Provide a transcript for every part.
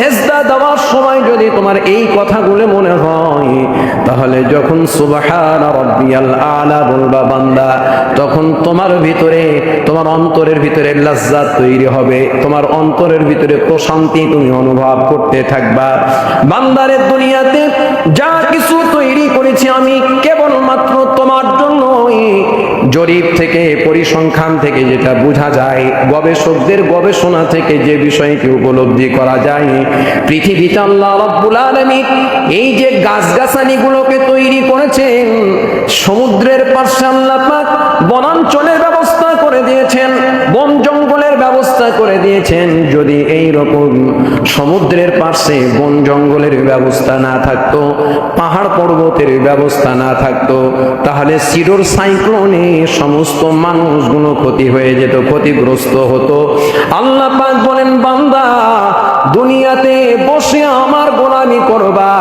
সেজদা দেওয়ার সময় যদি তোমার এই কথাগুলো মনে হয়, তাহলে যখন সুবহান রাব্বিয়াল আলা বলবা বান্দা, তখন তোমার ভিতরে, তোমার অন্তরের ভিতরে লাজ্জাত তৈরি হবে, তোমার অন্তরের ভিতরে প্রশান্তি তুমি অনুভব করতে থাকবা। বান্দারে, দুনিয়াতে যা কিছু তৈরি করেছি আমি কেবলমাত্র তোমার জন্যই। জরিপ থেকে, পরিসংখ্যান থেকে যেটা বোঝা যায়, গবেষকদের গবেষণা থেকে যে বিষয়টি উপলব্ধি করা যায়, পৃথিবীতে আল্লাহ রাব্বুল আলামিন এই যে গাছগাছালিগুলোকে তৈরি করেছেন, সমুদ্রের পাশে আল্লাহ পাক বনাঞ্চলের ব্যবস্থা করে দিয়েছেন, বন জঙ্গলের ব্যবস্থা করে দিয়েছেন। যদি এই রকম সমুদ্রের পাশে বন জঙ্গলের ব্যবস্থা না থাকতো, পাহাড় পর্বতের ব্যবস্থা না থাকতো, তাহলে সিডর সাইক্লোনে সমস্ত মানুষগুলো ক্ষতি হয়ে যেত, ক্ষতিগ্রস্ত হতো। আল্লাহ পাক বলেন, বান্দা দুনিয়াতে বসে আমার গোলামি করবা,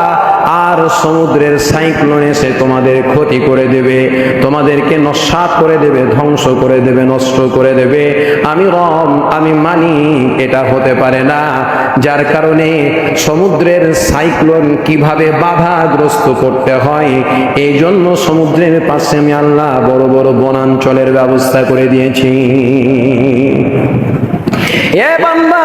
আর সমুদ্রের সাইক্লোন এসে তোমাদের ক্ষতি করে দেবে, তোমাদেরকে নস্যাৎ করে দেবে, ধ্বংস করে দেবে, নষ্ট করে দেবে। আমি রব, আমি মানি এটা হতে পারে না। যার কারণে সমুদ্রের সাইক্লোন কিভাবে বাধাগ্রস্ত করতে হয়, এই জন্য সমুদ্রের পাশে আমি আল্লাহ বড় বড় বনাঞ্চলের ব্যবস্থা করে দিয়েছি। এ বান্দা,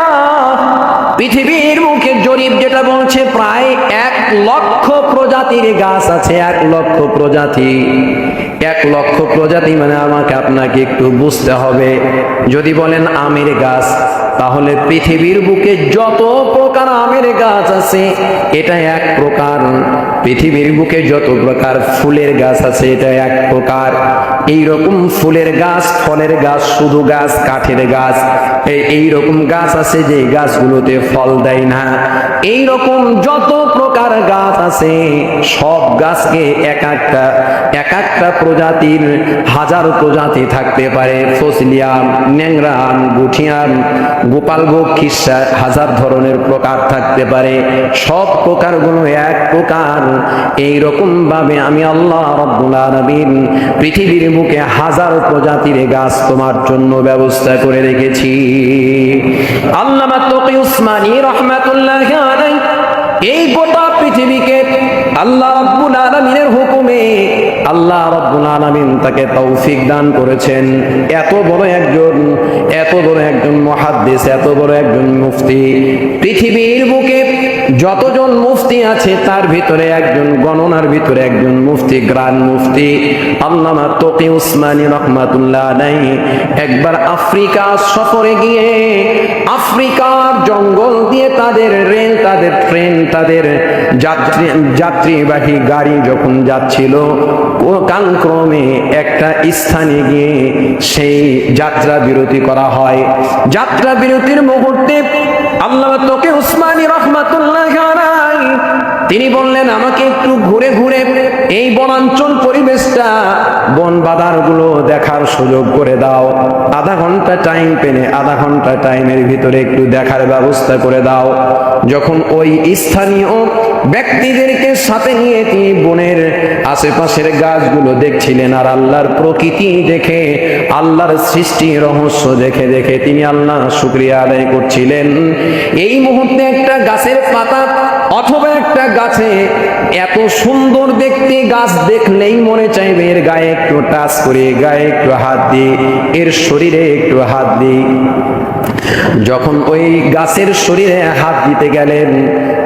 পৃথিবীর মুখে জরিপ যেটা বলছে, প্রায় 1 লক্ষ প্রজাতির গাছ আছে। 1 লক্ষ প্রজাতি। 1 লক্ষ প্রজাতি মানে আমাকে আপনাকে একটু বুঝতে হবে। যদি বলেন আমের গাছ, তাহলে পৃথিবীর বুকে যত প্রকার আমের গাছ আছে এটা 1 প্রকার। পৃথিবীর বুকে যত প্রকার ফুলের গাছ আছে এটা 1 প্রকার। এইরকম ফুলের গাছ, ফলের গাছ, শুধু গাছ, কাঠের গাছ, এইরকম গাছ আছে যে গাছগুলোতে ফল দেয় না। এইরকম যত প্রকার গাছ আছে, সব গাছকে এক একটা প্রজাতির 1000 প্রজাতি থাকতে পারে। ফসলিয়াম, ন্যাংরাম, গুঠিয়াম, গোপালভোগ, খিসা, 1000 ধরনের প্রকার থাকতে পারে। সব প্রকারগুলো 1 প্রকার। এইরকম ভাবে আমি আল্লাহ রাব্বুল আলামিন পৃথিবীর বুকে 1000 প্রজাতির গাছ তোমার জন্য ব্যবস্থা করে রেখেছি। আল্লামা তকি উসমানী রাহমাতুল্লাহি আলাইহি এই গোটা পৃথিবীকে আল্লাহ রাব্বুল আলামিনের হুকুমে আল্লাহ রাব্বুল আলামিন তাকে তৌফিক দান করেছেন। এত বড় একজন মুহাদ্দিস, এত বড় একজন মুফতি। পৃথিবীর বুকে যতজন মুফতি আছে তার ভিতরে একজন, গণনার ভিতরে একজন মুফতি, গ্রান্ড মুফতি আল্লামা তকি উসমানী রাহমাতুল্লাহ আলাইহি একবার আফ্রিকা সফরে গিয়ে আফ্রিকার জঙ্গল দিয়ে তাদের রেল, তাদের ট্রেন, তাদের যাত্রীবাহী গাড়ি যখন যাচ্ছিল, কালক্রমে একটা স্থানে গিয়ে সেই যাত্রা বিরতি করা হয়। যাত্রা বিরতির মুহূর্তে আল্লামা তকি উসমানী রাহমাতুল্লাহি আলাইহি তিনি বললেন, আমাকে একটু ঘুরে ঘুরে এই বনাঞ্চল পরিবেশটা, বন বাদারগুলো দেখার সুযোগ করে দাও। আধা ঘন্টা টাইম পেলে আধা ঘন্টা টাইমের ভিতরে একটু দেখার ব্যবস্থা করে দাও। যখন ওই স্থানীয় ব্যক্তিদেরকে সাথে নিয়ে তিনি বনের আশেপাশের গাছগুলো দেখছিলেন, আর আল্লাহর প্রকৃতি দেখে, আল্লাহর সৃষ্টি রহস্য দেখে দেখে তিনি আল্লাহ শুকরিয়া আদায় করছিলেন। এই মুহূর্তে একটা গাছের পাতা অথবা একটা গাছে এত সুন্দর দেখতে গাছ দেখলেই মনে চাইবে এর গায়ে একটু টাচ করে, গায়ে একটু হাত দিই, এর শরীরে একটু হাত দিই। যখন ওই গাছের শরীরে হাত দিতে গেলেন,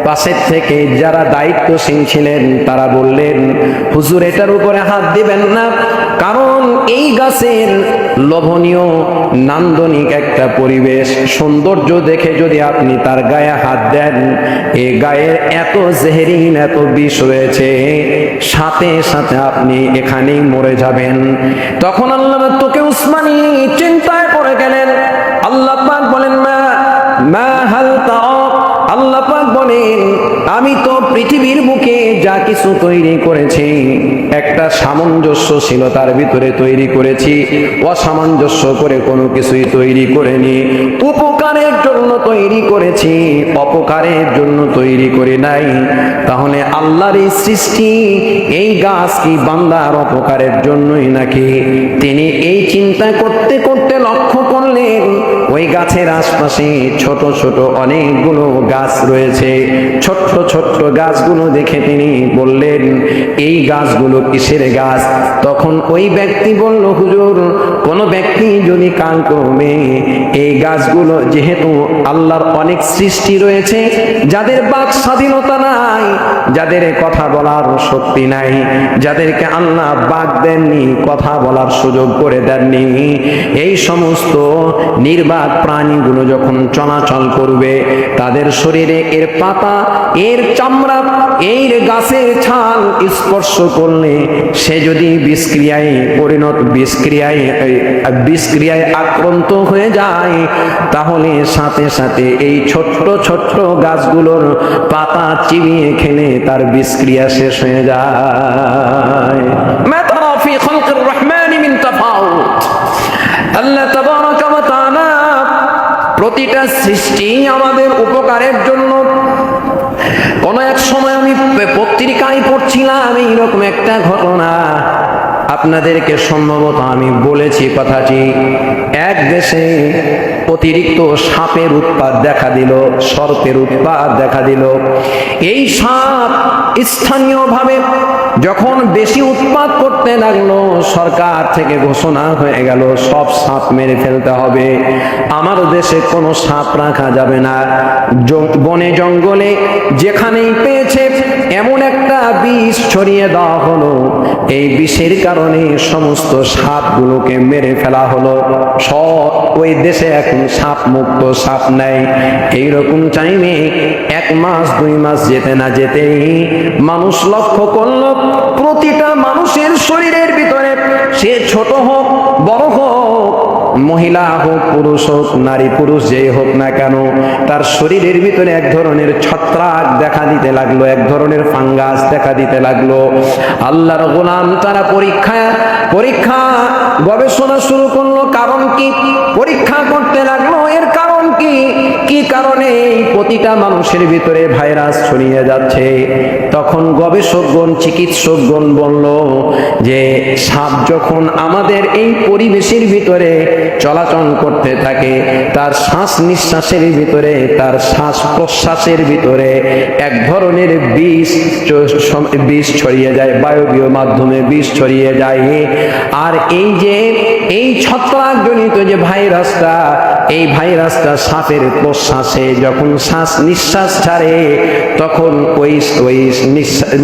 পাশের থেকে যারা দায়িত্বশীল ছিলেন তারা বললেন, হুজুর এটার উপরে হাত দিবেন না, কারণ এই গাছের লোভনীয় নান্দনিক একটা পরিবেশ, সৌন্দর্য দেখে যদি আপনি তার গায়ে হাত দেন, এ গায়ের এত জেহেরিন, এত বিষ রয়েছে, সাথে সাথে আপনি এখানেই মরে যাবেন। তখন আল্লামা তকি উসমানী চিন্তায় পড়ে গেলেন। আল্লাহ পাক বলেন, মা হাল তাও, আল্লাহ পাক বলেন, আমি তো পৃথিবীর বুকে যা কিছু তৈরি করেছি একটা সামঞ্জস্যশীলতার ভিতরে তৈরি করেছি, অসামঞ্জস্য করে কোনো কিছুই তৈরি করিনি। উপকারের জন্য তৈরি করেছি, অপকারের জন্য তৈরি করি নাই। তাহলে আল্লাহর এই সৃষ্টি, এই গাছ কি বান্দার অপকারের জন্যই নাকি? তিনি এই চিন্তা করতে করতে লক্ষ্য করলেন ওই ওই গাছের আশপাশে ছোট ছোট অনেকগুলো গাছ রয়েছে। ছোট্ট ছোট্ট গাছগুলো দেখে তিনি বললেন, এই গাছগুলো কিসের গাছ? তখন ওই ব্যক্তি বলল, হুজুর, কোন ব্যক্তি যদি কালক্রমে এই গাছগুলো, যেহেতু আল্লাহর অনেক সৃষ্টি রয়েছে যাদের বাক স্বাধীনতা নাই, যাদের কথা বলার শক্তি নাই, যাদেরকে আল্লাহ বাক দেননি, কথা বলার সুযোগ করে দেননি, এই সমস্ত নির্বাক প্রাণীগুলো যখন চলাচল করবে, তাদের শরীরে এর পাতা, এর চামড়া, এর গাছের ছাল স্পর্শ করলে সে যদি বিষক্রিয়ায় আক্রান্ত হয়ে যায়, তাহলে সাথে সাথে এই ছোট্ট ছোট্ট গাছগুলোর পাতা চিবিয়ে খেলে তার বিষক্রিয়া শেষ হয়ে যায়। মা তারা ফি খালকির রহমানি মিন তাফাউত। আল্লাহ তাবারাকা ওয়া তাআলা প্রতিটা সৃষ্টি আমাদের উপকারের জন্য। কোন এক সময় আমি পত্রিকায় পড়ছিলাম এইরকম একটা ঘটনা, আপনাদেরকে সম্ভবত আমি বলেছি কথাটি। এক দেশে অতিরিক্ত সাপের উৎপাত দেখা দিল, সর্পের উৎপাত দেখা দিল। এই সাপ স্থানীয়ভাবে যখন বেশি উৎপাত করতে লাগলো, সরকার থেকে ঘোষণা হয়ে গেল সব সাপ মেরে ফেলতে হবে, আমার দেশে কোনো সাপ রাখা যাবে না। বনে জঙ্গলে যেখানেই পেয়েছে এমন একটা বিষ ছড়িয়ে দেওয়া হলো, এই বিষের কারণে সমস্ত সাপগুলোকে মেরে ফেলা হলো। সব ওই দেশে এখন সাপ মুক্ত, সাপ নাই। এইরকম টাইমে 1 মাস 2 মাস যেতে না যেতেই মানুষ লক্ষ্য করলো প্রতিটা মানুষের শরীরের ভিতরে, সে ছোট হোক বড় হোক, মহিলা হোক পুরুষ হোক, নারী পুরুষ যেই হোক না কেন, তার শরীরের ভিতরে এক ধরনের ছত্রাক দেখা দিতে লাগলো, এক ধরনের ফাঙ্গাস দেখা দিতে লাগলো। আল্লাহর গোলাম তারা পরীক্ষা গবেষণা শুরু করলো। কারণ কি? পরীক্ষা করতে লাগলো এর কারণ কি, কি কারণে প্রতিটা মানুষের ভিতরে ভাইরাস ছড়িয়ে যাচ্ছে। তখন গবেষকগণ, চিকিৎসকগণ বলল যে সাপ যখন আমাদের এই পরিবেশের ভিতরে চলাচল করতে থাকে, তার শ্বাস নিঃশ্বাসের ভিতরে, তার শ্বাস প্রশ্বাসের ভিতরে এক ধরনের বিষ ছড়িয়ে যায়, বায়বীয় মাধ্যমে বিষ ছড়িয়ে যায়। আর এই ছত্রাকজনিত যে ভাইরাসটা, এই ভাইরাসটা সাপের প্রশ্বাসে যখন শ্বাস নিঃশ্বাস ছাড়ে, তখন ওই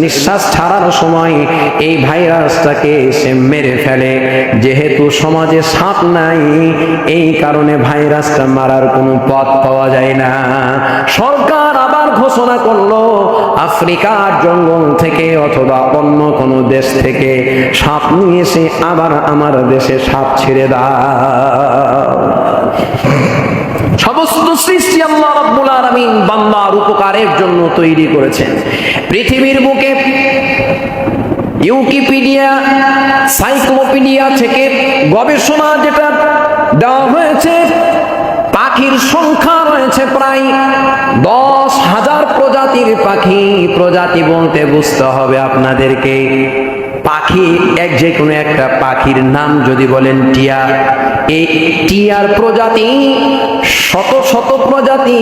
নিঃশ্বাস ছাড়ার সময় এই ভাইরাসটাকে সে মেরে ফেলে। যেহেতু সমাজে সাপ নাই, এই কারণে ভাইরাসটা মারার কোনো পথ পাওয়া যায় না। সরকার আবার ঘোষণা করলো আফ্রিকার জঙ্গল থেকে অথবা অন্য কোনো দেশ থেকে সাপ নিয়ে এসে আবার আমার দেশে সাপ ছেড়ে দাও। সমস্ত সৃষ্টি আল্লাহ রাব্বুল আলামিন বান্দার উপকারের জন্য তৈরি করেছেন। পৃথিবীর বুকে উইকিপিডিয়া, সাইক্লোপিডিয়া থেকে গবেষণা যেটা দেওয়া হয়েছে, পাখির সংখ্যা রয়েছে প্রায় 10,000 প্রজাতির পাখি। প্রজাতি বলতে বুঝতে হবে আপনাদেরকে, পাখি যে কোনো একটা পাখির নাম যদি বলেন টিয়া, এই টিয়ার প্রজাতি শত শত প্রজাতি,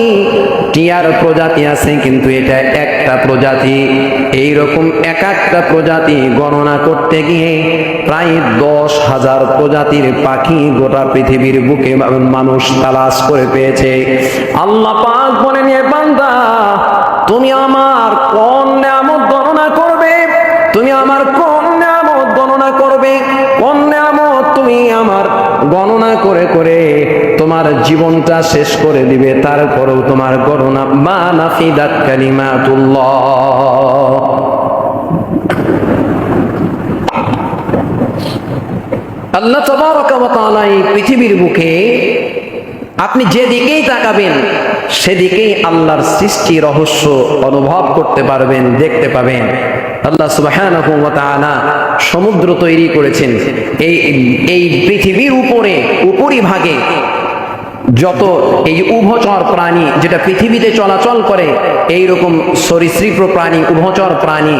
টিয়ার প্রজাতি আছে, কিন্তু এটা একটা প্রজাতি। এইরকম এক একটা প্রজাতি গণনা করতে গিয়ে প্রায় 10,000 প্রজাতির পাখি গোটা পৃথিবীর বুকে মানুষ তালাশ করে পেয়েছে। আল্লাহ পাক বলেন, এ বান্দা, তুমি আমার কোন নিয়ামত গণনা করবে? তুমি আমার কোন নিয়ামত গণনা করবে? কোন নিয়ামত তুমি আমার গণনা করে করে তোমার জীবনটা শেষ করে দিবে? তারপরেও তোমার গণনা মা নাফিদাত কালিমাতুল্লাহ। আল্লাহ তাবারাকা ওয়া তাআলা এই পৃথিবীর বুকে আপনি যেদিকেই তাকাবেন সেদিকেই আল্লাহর সৃষ্টি রহস্য অনুভব করতে পারবেন, দেখতে পাবেন। আল্লাহ সুবহানাহু ওয়া তাআলা সমুদ্র তৈরি করেছেন। এই পৃথিবীর উপরিভাগে যত এই উভচর প্রাণী যেটা পৃথিবীতে চলাচল করে, এইরকম সরীসৃপ প্রাণী, উভচর প্রাণী,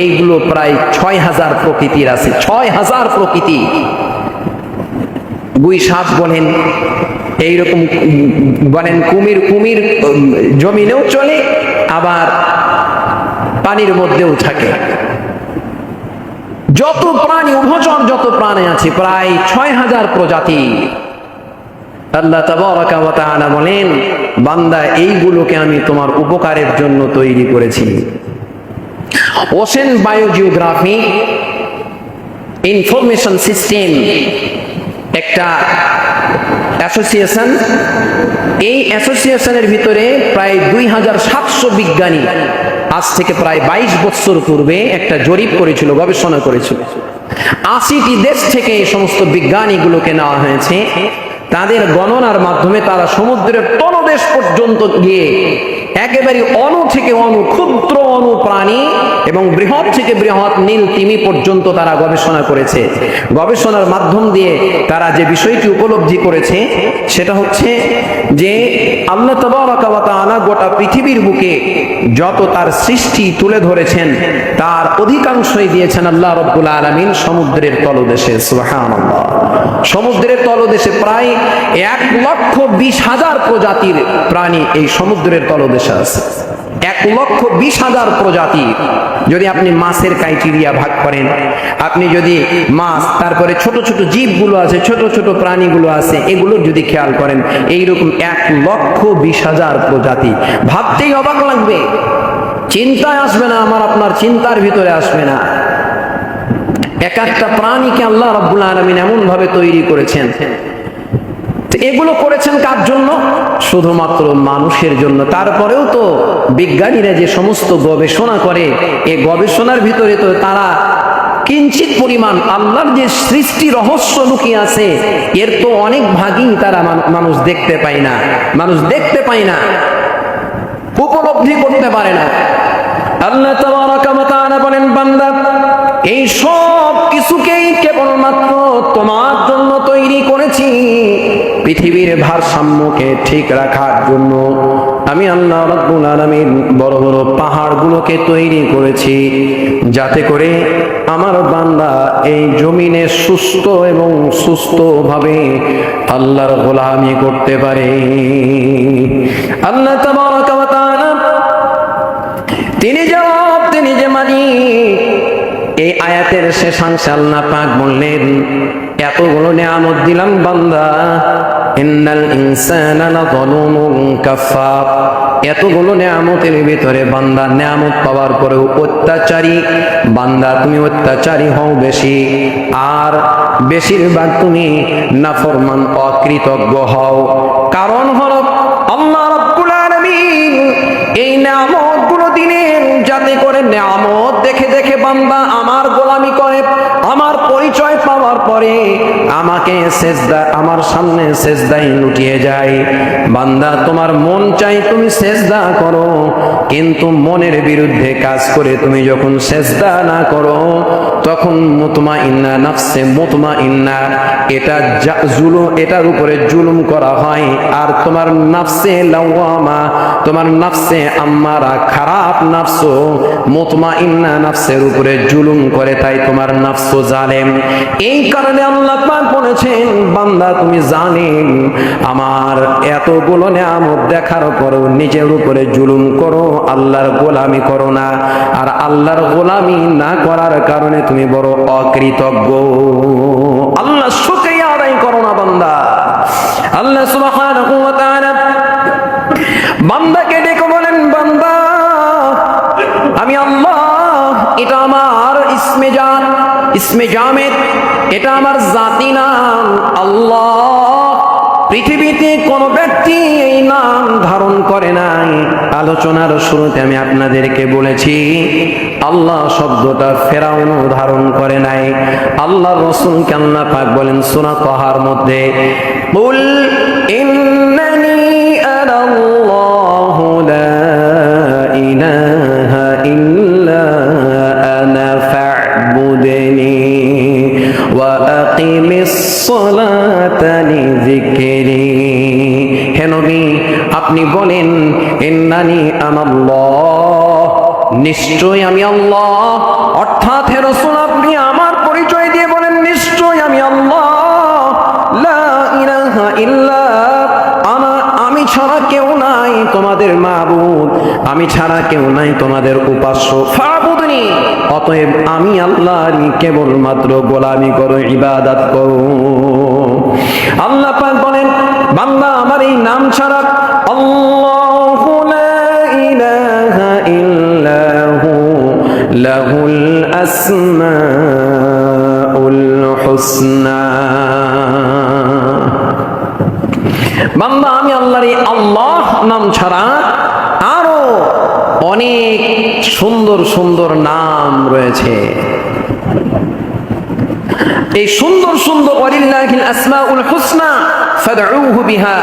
এইগুলো প্রায় 6,000 প্রকৃতির আছে। 6,000 প্রকৃতি। গুই সাপ বলেন, এইরকম বলেন কুমির কুমির জমিনেও চলে, আবার পানির মধ্যেও থাকে। যত প্রাণী, উভচর যত প্রাণী আছে প্রায় ৬,০০০ প্রজাতি। আল্লাহ তাবারাকা ওয়া তাআলা বলেন, বান্দা এইগুলোকে আমি তোমার উপকারের জন্য তৈরি করেছি। ওশেন বায়োজিওগ্রাফি ইনফরমেশন সিস্টেম একটা অ্যাসোসিয়েশন, এই অ্যাসোসিয়েশনের ভিতরে প্রায় ২৭০০ বিজ্ঞানী আজ থেকে প্রায় ২২ বছর পূর্বে একটা জরিপ করেছিল, গবেষণা করেছিল। ৮০টি দেশ থেকে এই সমস্ত বিজ্ঞানীগুলোকে নেওয়া হয়েছে। তাদের গণনার মাধ্যমে তারা সমুদ্রের তলদেশ পর্যন্ত গিয়ে একেবারে অণু থেকে অণু, ক্ষুদ্র অণু প্রাণী এবং বৃহৎ থেকে বৃহৎ নীল তিমি পর্যন্ত তারা গবেষণা করেছে। গবেষণার মাধ্যম দিয়ে তারা যে বিষয়টি উপলব্ধি করেছে সেটা হচ্ছে যে আল্লাহ তাবারাকা ওয়া তাআলা গোটা পৃথিবীর বুকে যত তার সৃষ্টি তুলে ধরেছেন তার অধিকাংশই দিয়েছেন আল্লাহ রাব্বুল আলামিন সমুদ্রের তলদেশে। সুবহানাল্লাহ। সমুদ্রের তলদেশে প্রায় ১,২০,০০০ প্রজাতির প্রাণী এই সমুদ্রের তলদেশে আছে। ১,২০,০০০ প্রজাতি। যদি আপনি মাছের ক্রাইটেরিয়া ভাগ করেন, আপনি যদি মাছ, তারপরে ছোট ছোট জীবগুলো আছে, ছোট ছোট প্রাণীগুলো আছে, এগুলো যদি খেয়াল করেন, এইরকম ১,২০,০০০ প্রজাতি। ভাবতেই অবাক লাগবে, চিন্তায় আসবে না, আমার আপনার চিন্তার ভিতরে আসবে না। এক একটা প্রাণীকে আল্লাহ রাব্বুল আলামিন এমন ভাবে তৈরি করেছেন। এগুলো করেছেন কার জন্য? শুধুমাত্র মানুষের জন্য। তারপরেও তো বিজ্ঞানীরা যে সমস্ত গবেষণা করে, এই গবেষণার ভিতরে তো তারা কিঞ্চিত পরিমাণ আল্লাহর যে সৃষ্টি রহস্য লুকিয়ে আছে এর তো অনেক ভাগই তারা মানুষ দেখতে পায় না, উপলব্ধি করতে পারে না। আল্লাহ তাবারাকা ওয়া তাআলা বলেন, বান্দা এই সব কিছুকেই কেবলমাত্র তোমার জন্য তৈরি করেছি, পৃথিবীর ভারসাম্যকে ঠিক রাখার জন্য। আমি আল্লাহ রাব্বুল আলামিন বড় বড় পাহাড়গুলোকে তৈরি করেছি যাতে করে আমার বান্দা এই জমিনে সুস্থ এবং সুস্থভাবে আল্লাহর গোলামি করতে পারে। আল্লাহ তাবারাকা ওয়া তাআলা তিনি যে মালিক, এই আয়াতের শেষাংশে আল্লাহ পাক বললেন, এতগুলো নিয়ামত দিলাম বান্দা, ইন্নাল ইনসানা লাযালুমুন কাফফার। এতগুলো নিয়ামতের ভিতরে বান্দা নিয়ামত পাওয়ার পরেও অত্যাচারী। বান্দা তুমি অত্যাচারী হও বেশি, আর বেশিরভাগ তুমি নাফরমান, অকৃতজ্ঞ হও। কারণ হলো আল্লাহ রাব্বুল আলামিন এই নিয়ামতগুলো দিলেন যাতে করে নিয়ামত দেখে দেখে বান্দা আমার গোলামি করে, আমার পরিচয় পাওয়ার পরে আমাকে সেজদা, আমার সামনে সেজদায় লুটিয়ে যায়। বান্দা তোমার মন চাই তুমি সেজদা করো, কিন্তু মনের বিরুদ্ধে কাজ করে তুমি যখন সেজদা না করো তখন মুতমাইন্না নাফসে মুতমাইন্না, এটা জুলুম, এটার উপরে জুলুম করা হয়। আর তোমার নাফসে লাওয়ামা, তোমার নাফসে আম্মারা, খারাপ নাফস মুতমাইন্না নাফসের উপরে জুলুম করে, তাই তোমার নাফস জালেম। এই কারণে আল্লাহ পাক বলেছেন, বান্দা তুমি জানেন আমার এতগুলো নিয়ামত দেখার পরেও নিজের উপরে জুলুম করো, আল্লাহর গোলামি করো না। আর আল্লাহর গোলামি না করার কারণে তুমি বড় অকৃতজ্ঞ। আল্লাহ শুকরিয়া আদায় করো না বান্দা। আল্লাহ সুবহানাহু ওয়া তাআলা বান্দাকে ডেকে বলেন, বান্দা আমি আল্লাহ, এটা আমার ইসমে জামেদ, এটা আমার জাতি নাম আল্লাহ। পৃথিবীতে কোন ব্যক্তি এই নাম ধারণ করে নাই। আলোচনার শুরুতে আমি আপনাদেরকে বলেছি আল্লাহ শব্দটা ফেরাউন ধারণ করে নাই। আল্লাহ রাসূলকে আল্লাহ পাক বলেন সূরা তাহার মধ্যে, কুল ইন্নানি আনাল্লাহু লা ইলাহা ইল্লা আনা ফা'বুদনি ওয়া আকিমিস সালাতা লিযিকরি। হে নবী আপনি বলেন, ইন্নানি আনাল্লাহ, নিশ্চয় আমি আল্লাহ। অর্থাৎ হে রাসূল আপনি আমার পরিচয় দিয়ে বলেন, নিশ্চয় আমি আল্লাহ। লা ইলাহা ইল্লা আমি ছাড়া কেউ নাই তোমাদের উপাস্য, ফাবুদনি, অতএব আমি আল্লাহর কেবলমাত্র গোলামি করো, ইবাদত করো। আল্লাহ পাক বলেন, বান্দা আমার এই নাম ছাড়া, আল্লাহু লা ইলাহা ইল্লাহু লাহুল আসমাউল হুসনা। বান্দা আমি আল্লাহর এই আল্লাহ নাম ছাড়া আরো অনেক সুন্দর সুন্দর নাম রয়েছে। এই সুন্দর সুন্দর ওয়ালিল্লাহিল আসমাউল হুসনা ফাদউহু বিহা,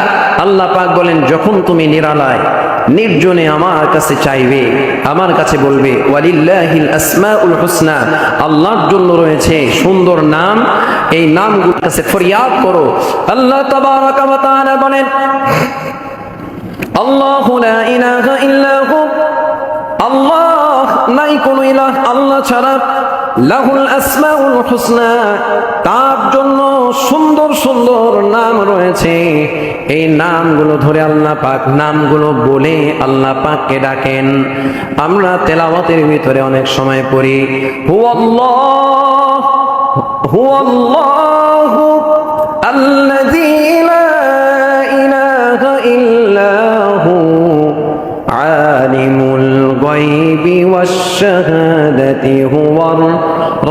আল্লাহ পাক বলেন যখন তুমি নিরালায় নির্জনে আমার কাছে চাইবে, আমার কাছে বলবে, ওয়ালিল্লাহিল আসমাউল হুসনা, আল্লাহর জন্য রয়েছে সুন্দর নাম, এই নামগুলোর কাছে ফরিয়াদ করো। আল্লাহ তাবারাকা ওয়া তাআলা বলেন, আল্লাহু লা ইলাহা ইল্লাহু, আল্লাহ নাই কোন ইলাহ আল্লাহ ছাড়া, লাহুল আসমাউল হুসনা, তার জন্য সুন্দর সুন্দর নাম রয়েছে। এই নামগুলো ধরে আল্লাহ পাক, নামগুলো বলে আল্লাহ পাককে ডাকেন। আমরা তেলাওয়াতের ভিতরে অনেক সময় পড়ি, হুয়াল্লাহ হুয়াল্লাহু আল্লাযী লা ইলাহা ইল্লাহু আলিমুল গায়বি ওয়াশ শাহাদাতি হুয়ার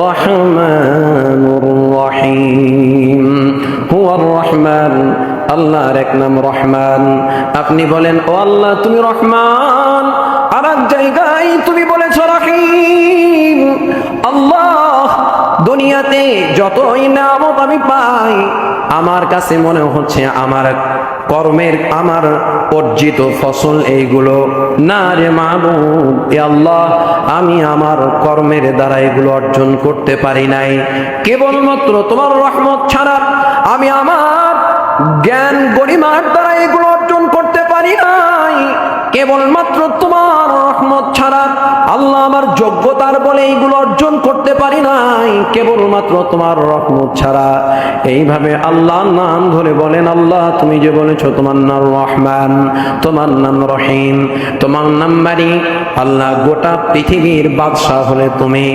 রহমানুর রহিম। হুয়ার রহমান, আল্লাহর এক নাম রহমান। আপনি বলেন, ও আল্লাহ তুমি রহমান, আর এক জায়গায় তুমি বলেছ রহিম। আল্লাহ, দুনিয়াতে যতই নিয়ামত আমি পাই, আমার কাছে মনে হচ্ছে আমার কর্মের, আমার অর্জিত ফসল এইগুলো না রে মাবুদ, এ আল্লাহ আমি আমার কর্মের দ্বারা এগুলো অর্জন করতে পারি নাই। কেবলমাত্র তোমার রহমত ছাড়া আমি আমার জ্ঞান গরিমার দ্বারা এগুলো অর্জন করতে পারি নাই। কেবলমাত্র তোমার রহমত ছাড়া আল্লাহ আমার যোগ্যতার বলে এইগুলো অর্জন করতে পারি নাই। কেবলমাত্র তোমার রহমত ছাড়া। এইভাবে আল্লাহর নাম ধরে বলেন, আল্লাহ তুমি যে বলেছো তোমার নাম রহমান, তোমার নাম রহিম, তোমার নাম মালিক। আল্লাহ গোটা পৃথিবীর বাদশাহ হলে তুমি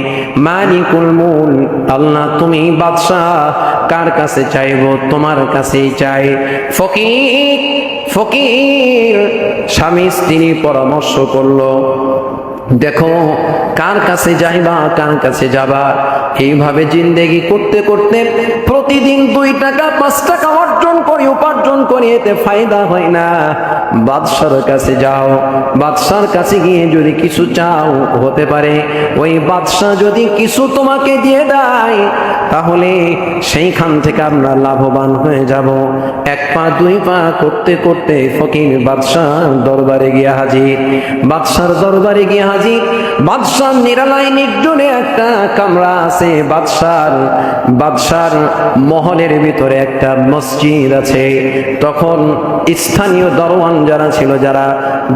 মালিকুল মুলক। আল্লাহ তুমি বাদশাহ, কার কাছে চাইবো? তোমার কাছেই চাই। ফকির ফকির স্বামী স্ত্রী পরামর্শ করলো, দেখো কার কাছে যাইবা, কার কাছে যাবা। এইভাবে জিন্দেগি করতে করতে প্রতিদিন 2 টাকা 5 টাকা উপার্জন করি, এতে ফায়দা হয় না। বাদশার কাছে যাও, বাদশার কাছে গিয়ে যদি কিছু চাও, হতে পারে ওই বাদশা যদি কিছু তোমাকে দিয়ে দেয়, তাহলে সেইখান থেকে আমরা লাভবান হয়ে যাব। 1 পা 2 পা করতে করতে ফকির বাদশার দরবারে গিয়ে হাজির। বাদশার দরবারে গিয়ে হাজির। বাদশার নিরালায় নির্জনে একটা কামরা আছে। বাদশার মহলের ভিতরে একটা মসজিদ আছে। তখন স্থানীয় দরওয়ান যারা ছিল, যারা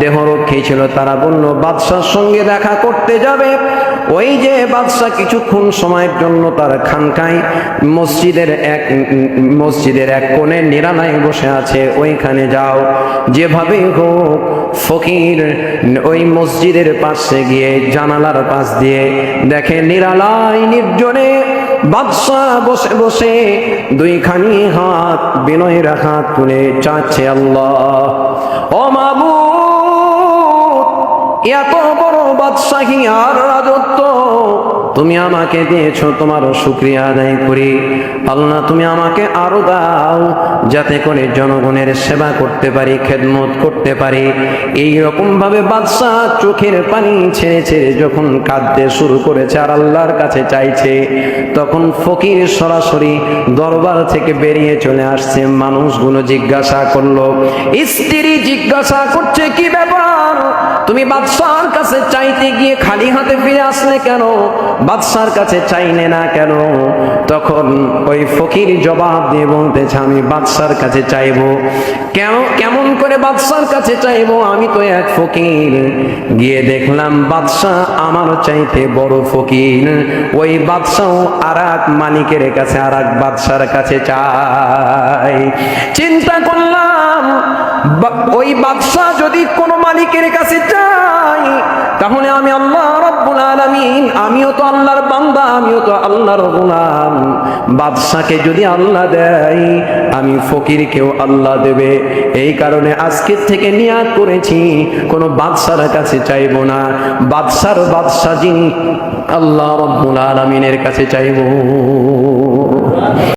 দেহরক্ষী ছিল, তারা বলল বাদশার সঙ্গে দেখা করতে যাবে। ওই যে বাদশা কিছুক্ষণ সময়ের জন্য তার খানকায় মসজিদের এক কোণে নিরালায় বসে আছে, ওইখানে যাও। যেভাবে হোক ফকির ওই মসজিদের পাশে গিয়ে জানালার পাশ দিয়ে দেখে নিরালায় নির্জনে বাদশা বসে বসে 2খানি হাত, বিনয়ের হাত তুলে চাচ্ছে, আল্লাহ ও মাবুদ, এত বড় বাদশাহী আর রাজত্ব তুমি আমাকে দিয়েছো, তোমারও শুকরিয়া আদায় করি। আল্লাহ তুমি আমাকে আরো দাও, যাতে করে জনগণের সেবা করতে পারি, খেদমত করতে পারি। এইরকম ভাবে বাদশাহ চোখের পানি ছেড়ে ছেড়ে যখন কাঁদতে শুরু করেছে আর আল্লাহর কাছে চাইছে, তখন ফকির সরাসরি দরবার থেকে বেরিয়ে চলে আসছে। মানুষগুলো জিজ্ঞাসা করলো, স্ত্রী জিজ্ঞাসা করছে, কি ব্যাপার, তুমি বাদশার কাছে চাইতে গিয়ে খালি হাতে ফিরে আসলে কেন? বাদশার কাছে চাইলে না কেন? তখন ওই ফকির জবাব দিয়ে বলতেছে, আমি বাদশার কাছে চাইবো কেমন করে বাদশার কাছে চাইবো? আমি তো এক ফকির, গিয়ে দেখলাম বাদশাহ আমার চাইতে বড় ফকির। ওই বাদশাহ আর এক মালিকের কাছে, আর এক বাদশার কাছে চাই। চিন্তা করলাম ওই বাদশা যদি কোনো মালিকের কাছে চাই, তাহলে আমি আল্লাহ রাব্বুল আলামিন, আমিও তো আল্লাহর বান্দা, আমিও তো আল্লাহর গোলাম, বাদশাকে যদি আল্লাহ দেয়, আমি ফকিরকেও আল্লাহ দেবে। এই কারণে আজকের থেকে নিয়াত করেছি কোনো বাদশার কাছে চাইবো না, বাদশার বাদশা যিনি আল্লাহ রাব্বুল আলামিনের কাছে চাইবো।